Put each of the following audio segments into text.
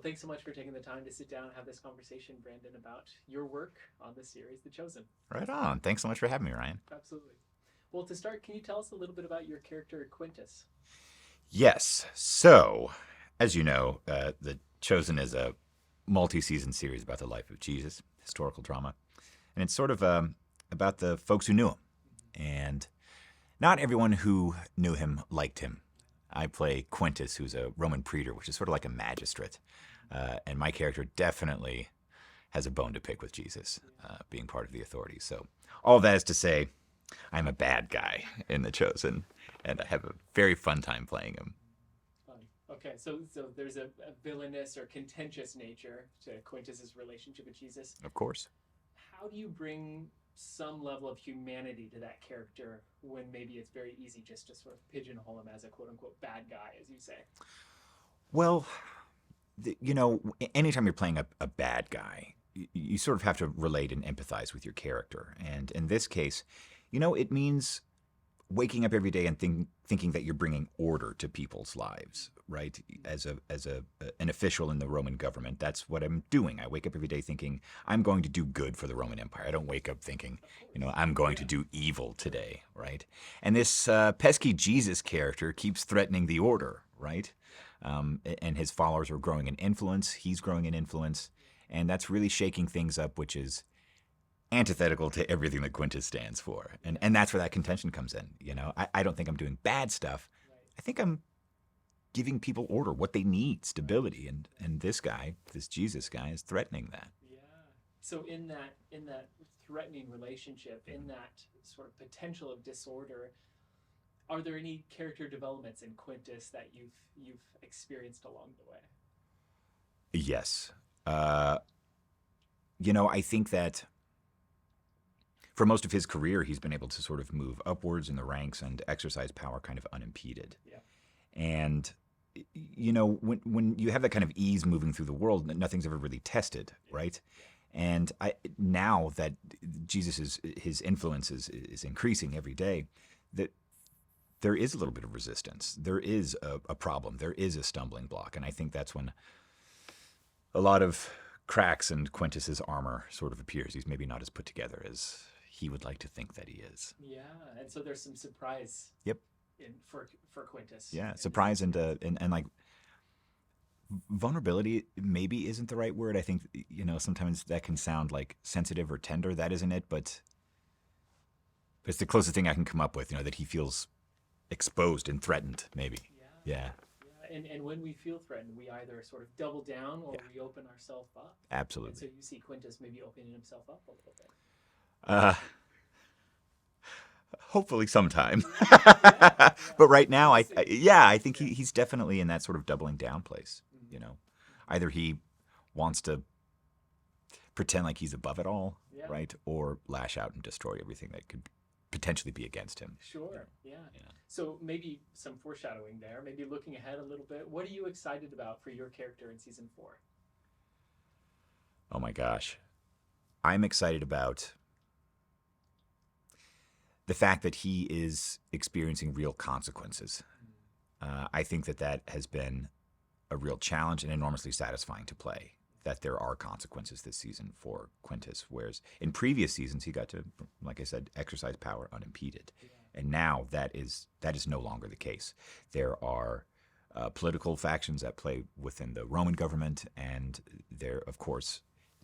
Well, thanks so much for taking the time to sit down and have this conversation, Brandon, about your work on the series, The Chosen. Right on. Thanks so much for having me, Ryan. Absolutely. Well, to start, can you tell us a little bit about your character, Quintus? Yes. So, as you know, The Chosen is a multi-season series about the life of Jesus, historical drama, and it's sort of about the folks who knew him. And not everyone who knew him liked him. I play Quintus, who's a Roman praetor, which is sort of like a magistrate. And my character definitely has a bone to pick with Jesus, being part of the authorities. So, all that is to say, I'm a bad guy in The Chosen, and I have a very fun time playing him. Fun. Okay, so there's a villainous or contentious nature to Quintus's relationship with Jesus. Of course. How do you bring some level of humanity to that character when maybe it's very easy just to sort of pigeonhole him as a quote unquote bad guy, as you say? Well, anytime you're playing a bad guy, you sort of have to relate and empathize with your character. And in this case, it means waking up every day and thinking that you're bringing order to people's lives, right? As an official in the Roman government, that's what I'm doing. I wake up every day thinking I'm going to do good for the Roman Empire. I don't wake up thinking, I'm going to do evil today, right? And this pesky Jesus character keeps threatening the order, right? And his followers are growing in influence. He's growing in influence. And that's really shaking things up, which is antithetical to everything that Quintus stands for. And that's where that contention comes in. I don't think I'm doing bad stuff. I think I'm giving people order, what they need, stability. And this guy, this Jesus guy, is threatening that. Yeah. So in that threatening relationship, in that sort of potential of disorder, are there any character developments in Quintus that you've experienced along the way? Yes. I think that for most of his career, he's been able to sort of move upwards in the ranks and exercise power kind of unimpeded. Yeah. And when you have that kind of ease moving through the world, nothing's ever really tested, right? And now that his influence is increasing every day, that there is a little bit of resistance. There is a problem. There is a stumbling block. And I think that's when a lot of cracks in Quintus's armor sort of appears. He's maybe not as put together as he would like to think that he is. Yeah, and so there's some surprise. Yep. For Quintus. Yeah, surprise and like vulnerability maybe isn't the right word. I think sometimes that can sound like sensitive or tender. That isn't it, but it's the closest thing I can come up with. That he feels exposed and threatened, maybe. Yeah. And when we feel threatened, we either sort of double down or we open ourselves up. Absolutely. And so you see Quintus maybe opening himself up a little bit. Hopefully sometime. But right now, I think he's definitely in that sort of doubling down place. Either he wants to pretend like he's above it all, right, or lash out and destroy everything that could potentially be against him. Sure. Yeah. So maybe some foreshadowing there. Maybe looking ahead a little bit. What are you excited about for your character in season 4? Oh my gosh, I'm excited about the fact that he is experiencing real consequences. I think that has been a real challenge and enormously satisfying to play, that there are consequences this season for Quintus, whereas in previous seasons he got to, like I said, exercise power unimpeded. And now that is no longer the case. There are political factions at play within the Roman government, and there, of course,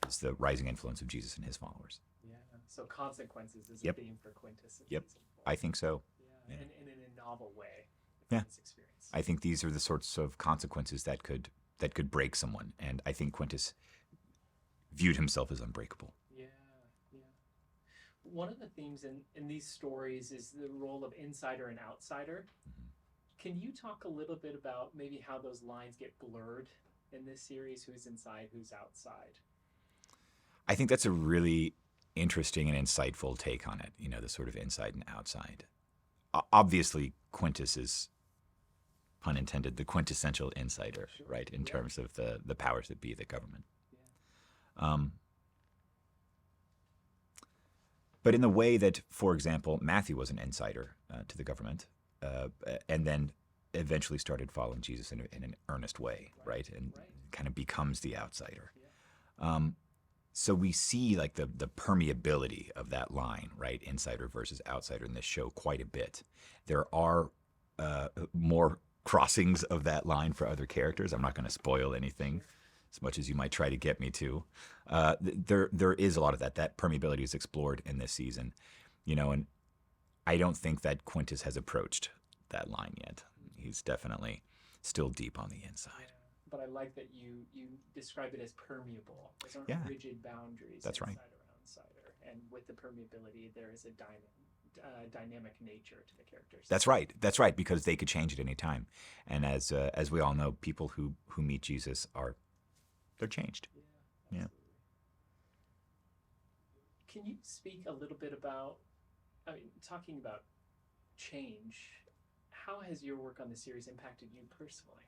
is the rising influence of Jesus and his followers. So consequences is a theme for Quintus. Yep, I think so. Yeah, and in a novel way. Yeah, experience. I think these are the sorts of consequences that could break someone, and I think Quintus viewed himself as unbreakable. Yeah. One of the themes in these stories is the role of insider and outsider. Mm-hmm. Can you talk a little bit about maybe how those lines get blurred in this series? Who's inside, who's outside? I think that's a really interesting and insightful take on it, the sort of inside and outside. Obviously, Quintus is, pun intended, the quintessential insider, right, in terms of the powers that be, the government. Yeah. But in the way that, for example, Matthew was an insider to the government, and then eventually started following Jesus in an earnest way, right? And Right. kind of becomes the outsider. Yeah. So we see like the permeability of that line, right? Insider versus outsider in this show quite a bit. There are more crossings of that line for other characters. I'm not going to spoil anything as much as you might try to get me to. There is a lot of that. That permeability is explored in this season, and I don't think that Quintus has approached that line yet. He's definitely still deep on the inside. But I like that you describe it as permeable. Those aren't Yeah. rigid boundaries. That's right. Insider, outsider, and with the permeability, there is a dynamic nature to the characters. That's right. That's right, because they could change at any time. And as we all know, people who meet Jesus they're changed. Yeah. Yeah. Absolutely. Can you speak a little bit about, talking about change, how has your work on the series impacted you personally?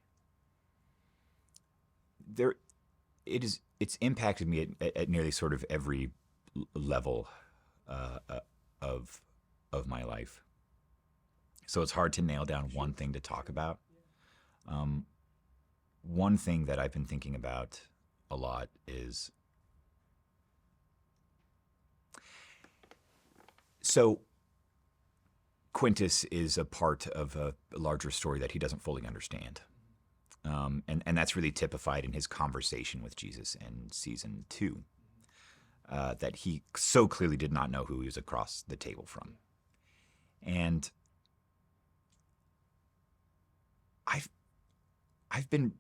It's impacted me at nearly sort of every level of my life. So it's hard to nail down one thing to talk about. One thing that I've been thinking about a lot is, so Quintus is a part of a larger story that he doesn't fully understand. And that's really typified in his conversation with Jesus in season 2, that he so clearly did not know who he was across the table from. And I've been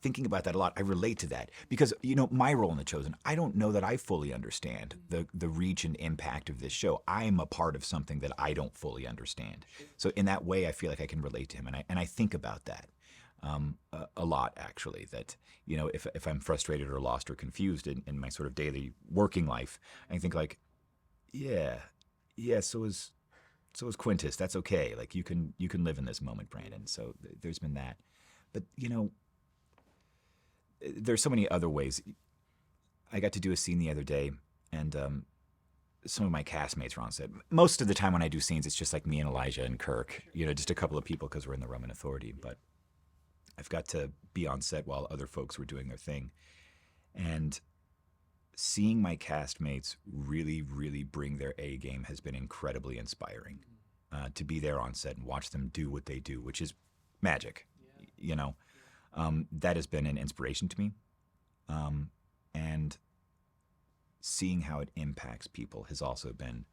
thinking about that a lot. I relate to that because, my role in The Chosen, I don't know that I fully understand the reach and impact of this show. I'm a part of something that I don't fully understand. So in that way, I feel like I can relate to him. And I think about that a lot, actually, that, if I'm frustrated or lost or confused in my sort of daily working life, I think like, yeah, so is Quintus. That's okay. Like you can live in this moment, Brandon. So there's been that. But, there's so many other ways. I got to do a scene the other day, and some of my castmates were on set. Most of the time when I do scenes, it's just like me and Elijah and Kirk, just a couple of people because we're in the Roman Authority. But I've got to be on set while other folks were doing their thing. And seeing my castmates really, really bring their A game has been incredibly inspiring. To be there on set and watch them do what they do, which is magic, that has been an inspiration to me. And seeing how it impacts people has also been,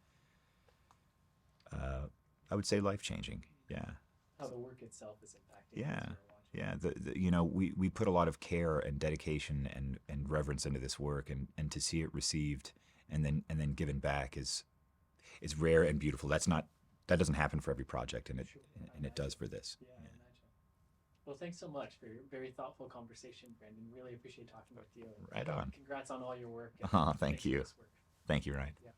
I would say, life-changing. Yeah. How the work itself is impacting. Yeah. We put a lot of care and dedication and reverence into this work, and to see it received and then given back is rare and beautiful. That doesn't happen for every project, and it does for this. Yeah, I imagine. Well, thanks so much for your very thoughtful conversation, Brandon. Really appreciate talking with you. Right on. Congrats on all your work. Thank you. Thank you, Ryan. Yeah.